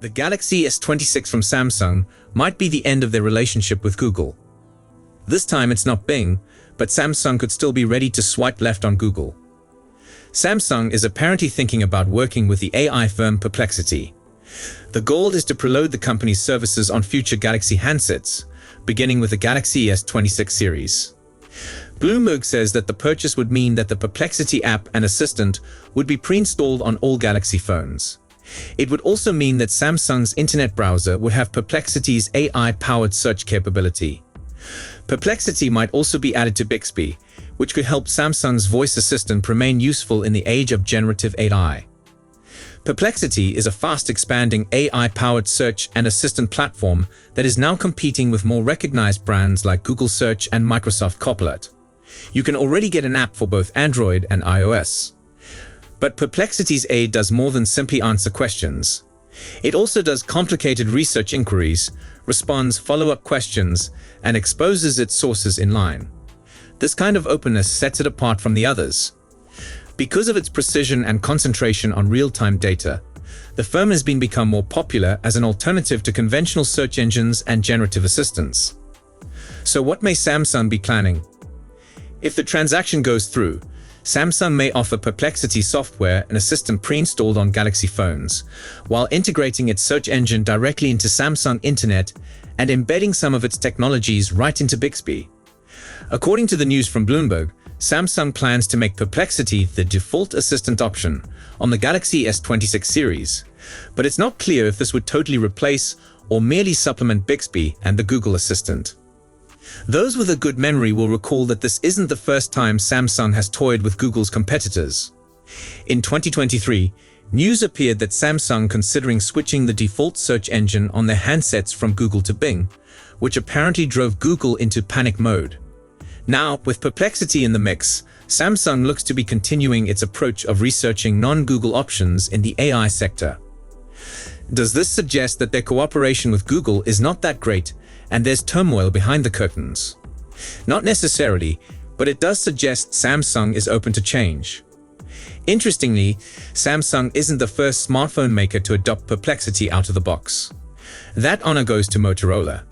The Galaxy S26 from Samsung might be the end of their relationship with Google. This time it's not Bing, but Samsung could still be ready to swipe left on Google. Samsung is apparently thinking about working with the AI firm Perplexity. The goal is to preload the company's services on future Galaxy handsets, beginning with the Galaxy S26 series. Bloomberg says that the purchase would mean that the Perplexity app and assistant would be pre-installed on all Galaxy phones. It would also mean that Samsung's internet browser would have Perplexity's AI-powered search capability. Perplexity might also be added to Bixby, which could help Samsung's voice assistant remain useful in the age of generative AI. Perplexity is a fast-expanding AI-powered search and assistant platform that is now competing with more recognized brands like Google Search and Microsoft Copilot. You can already get an app for both Android and iOS. But Perplexity's aid does more than simply answer questions. It also does complicated research inquiries, responds follow-up questions, and exposes its sources inline. This kind of openness sets it apart from the others. Because of its precision and concentration on real-time data, the firm has become more popular as an alternative to conventional search engines and generative assistants. So what may Samsung be planning? If the transaction goes through, Samsung may offer Perplexity software and assistant pre-installed on Galaxy phones, while integrating its search engine directly into Samsung Internet and embedding some of its technologies right into Bixby. According to the news from Bloomberg, Samsung plans to make Perplexity the default assistant option on the Galaxy S26 series, but it's not clear if this would totally replace or merely supplement Bixby and the Google Assistant. Those with a good memory will recall that this isn't the first time Samsung has toyed with Google's competitors. In 2023, news appeared that Samsung considering switching the default search engine on their handsets from Google to Bing, which apparently drove Google into panic mode. Now, with Perplexity in the mix, Samsung looks to be continuing its approach of researching non-Google options in the AI sector. Does this suggest that their cooperation with Google is not that great and there's turmoil behind the curtains? Not necessarily, but it does suggest Samsung is open to change. Interestingly, Samsung isn't the first smartphone maker to adopt Perplexity out of the box. That honor goes to Motorola,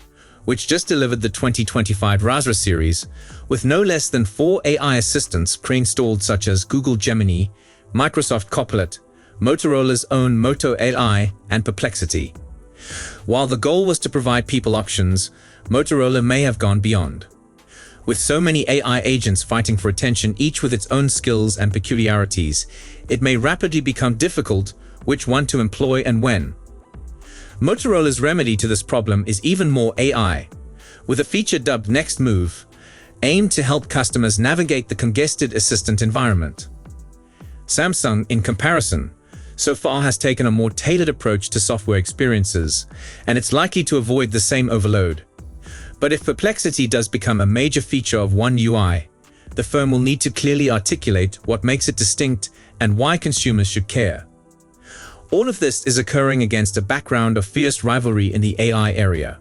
which just delivered the 2025 Razr series with no less than 4 AI assistants pre-installed such as Google Gemini, Microsoft Copilot, Motorola's own Moto AI, and Perplexity. While the goal was to provide people options, Motorola may have gone beyond. With so many AI agents fighting for attention, each with its own skills and peculiarities, it may rapidly become difficult which one to employ and when. Motorola's remedy to this problem is even more AI, with a feature dubbed Next Move, aimed to help customers navigate the congested assistant environment. Samsung, in comparison, so far has taken a more tailored approach to software experiences, and it's likely to avoid the same overload. But if Perplexity does become a major feature of One UI, the firm will need to clearly articulate what makes it distinct and why consumers should care. All of this is occurring against a background of fierce rivalry in the AI area.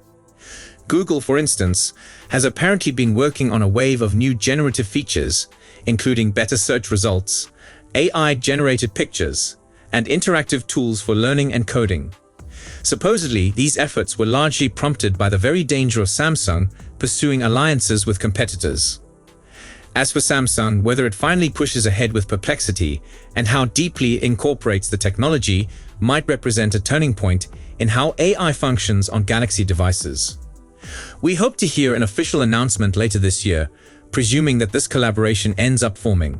Google, for instance, has apparently been working on a wave of new generative features, including better search results, AI-generated pictures, and interactive tools for learning and coding. Supposedly, these efforts were largely prompted by the very danger of Samsung pursuing alliances with competitors. As for Samsung, whether it finally pushes ahead with Perplexity and how deeply it incorporates the technology might represent a turning point in how AI functions on Galaxy devices. We hope to hear an official announcement later this year, presuming that this collaboration ends up forming.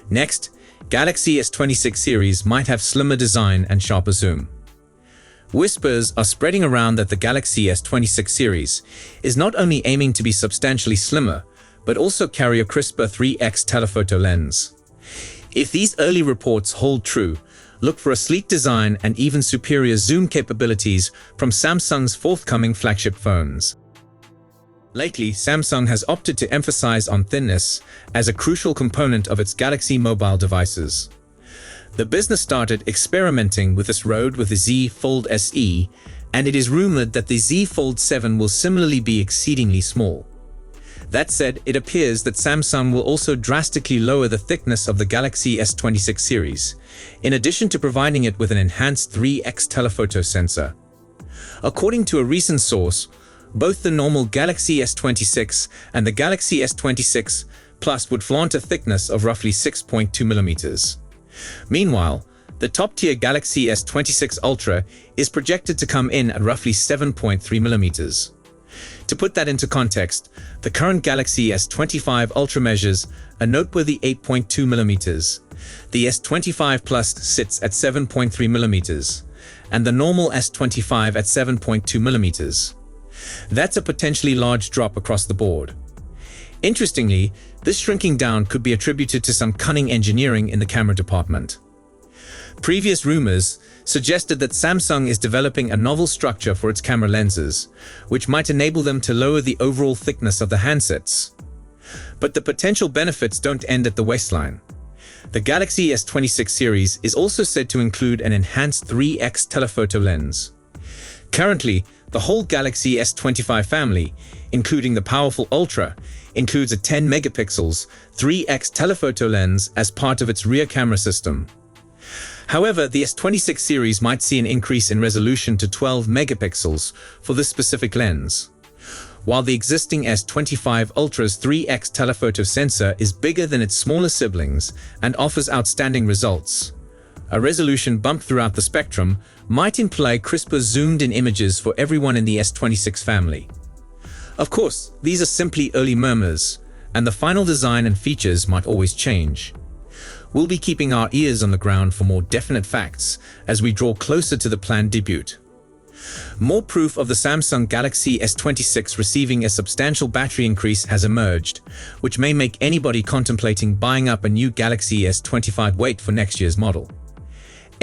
Next, Galaxy S26 series might have slimmer design and sharper zoom. Whispers are spreading around that the Galaxy S26 series is not only aiming to be substantially slimmer, but also carry a crisper 3x telephoto lens. If these early reports hold true, look for a sleek design and even superior zoom capabilities from Samsung's forthcoming flagship phones. Lately, Samsung has opted to emphasize on thinness as a crucial component of its Galaxy mobile devices. The business started experimenting with this road with the Z Fold SE, and it is rumored that the Z Fold 7 will similarly be exceedingly small. That said, it appears that Samsung will also drastically lower the thickness of the Galaxy S26 series, in addition to providing it with an enhanced 3x telephoto sensor. According to a recent source, both the normal Galaxy S26 and the Galaxy S26 Plus would flaunt a thickness of roughly 6.2 mm. Meanwhile, the top-tier Galaxy S26 Ultra is projected to come in at roughly 7.3 mm. To put that into context, the current Galaxy S25 Ultra measures a noteworthy 8.2 mm. The S25 Plus sits at 7.3 mm, and the normal S25 at 7.2 mm. That's a potentially large drop across the board. Interestingly, this shrinking down could be attributed to some cunning engineering in the camera department. Previous rumors suggested that Samsung is developing a novel structure for its camera lenses, which might enable them to lower the overall thickness of the handsets. But the potential benefits don't end at the waistline. The Galaxy S26 series is also said to include an enhanced 3x telephoto lens. Currently, the whole Galaxy S25 family, including the powerful Ultra, includes a 10 megapixels 3x telephoto lens as part of its rear camera system. However, the S26 series might see an increase in resolution to 12 megapixels for this specific lens. While the existing S25 Ultra's 3x telephoto sensor is bigger than its smaller siblings and offers outstanding results, a resolution bump throughout the spectrum might imply crisper zoomed-in images for everyone in the S26 family. Of course, these are simply early murmurs, and the final design and features might always change. We'll be keeping our ears on the ground for more definite facts as we draw closer to the planned debut. More proof of the Samsung Galaxy S26 receiving a substantial battery increase has emerged, which may make anybody contemplating buying up a new Galaxy S25 wait for next year's model.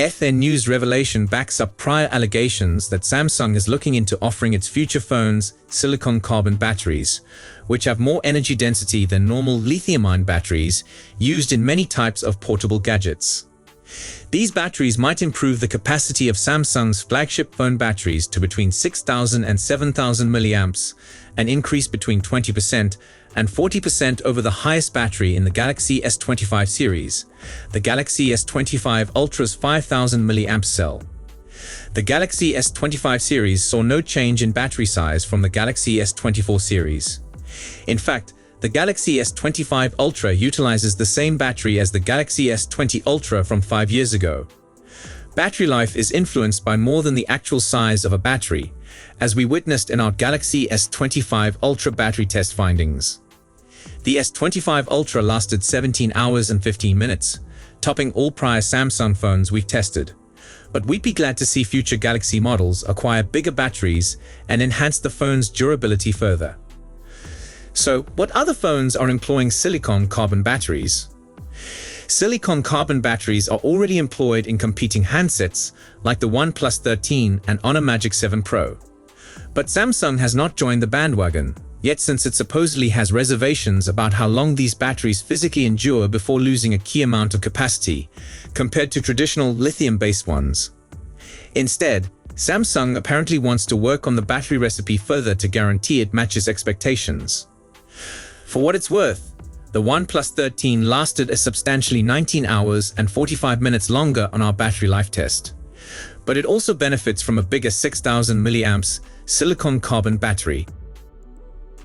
FN News revelation backs up prior allegations that Samsung is looking into offering its future phones silicon-carbon batteries, which have more energy density than normal lithium-ion batteries used in many types of portable gadgets. These batteries might improve the capacity of Samsung's flagship phone batteries to between 6,000 and 7,000 milliamps, an increase between 20% and 40% over the highest battery in the Galaxy S25 series, the Galaxy S25 Ultra's 5,000 milliamp cell. The Galaxy S25 series saw no change in battery size from the Galaxy S24 series. In fact, the Galaxy S25 Ultra utilizes the same battery as the Galaxy S20 Ultra from 5 years ago. Battery life is influenced by more than the actual size of a battery, as we witnessed in our Galaxy S25 Ultra battery test findings. The S25 Ultra lasted 17 hours and 15 minutes, topping all prior Samsung phones we've tested. But we'd be glad to see future Galaxy models acquire bigger batteries and enhance the phone's durability further. So, what other phones are employing silicon-carbon batteries? Silicon-carbon batteries are already employed in competing handsets like the OnePlus 13 and Honor Magic 7 Pro. But Samsung has not joined the bandwagon, yet since it supposedly has reservations about how long these batteries physically endure before losing a key amount of capacity, compared to traditional lithium-based ones. Instead, Samsung apparently wants to work on the battery recipe further to guarantee it matches expectations. For what it's worth, the OnePlus 13 lasted a substantially 19 hours and 45 minutes longer on our battery life test. But it also benefits from a bigger 6,000 milliamps silicon-carbon battery.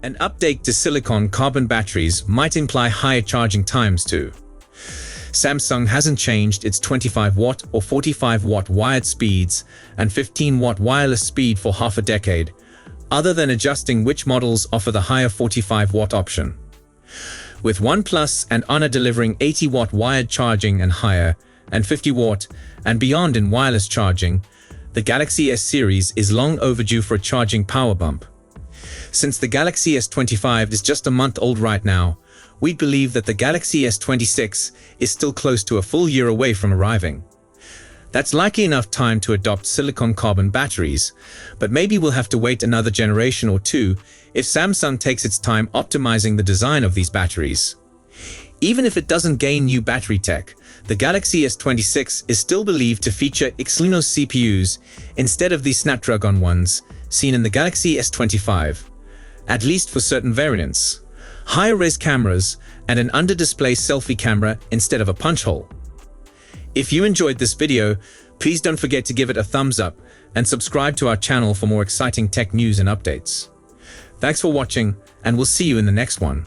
An update to silicon-carbon batteries might imply higher charging times too. Samsung hasn't changed its 25-watt or 45-watt wired speeds and 15-watt wireless speed for half a decade, other than adjusting which models offer the higher 45-watt option. With OnePlus and Honor delivering 80-watt wired charging and higher, and 50-watt and beyond in wireless charging, the Galaxy S series is long overdue for a charging power bump. Since the Galaxy S25 is just a month old right now, we believe that the Galaxy S26 is still close to a full year away from arriving. That's likely enough time to adopt silicon-carbon batteries, but maybe we'll have to wait another generation or two if Samsung takes its time optimizing the design of these batteries. Even if it doesn't gain new battery tech, the Galaxy S26 is still believed to feature Exynos CPUs instead of the Snapdragon ones seen in the Galaxy S25, at least for certain variants. higher-res cameras, and an under-display selfie camera instead of a punch hole. If you enjoyed this video, please don't forget to give it a thumbs up and subscribe to our channel for more exciting tech news and updates. Thanks for watching, and we'll see you in the next one.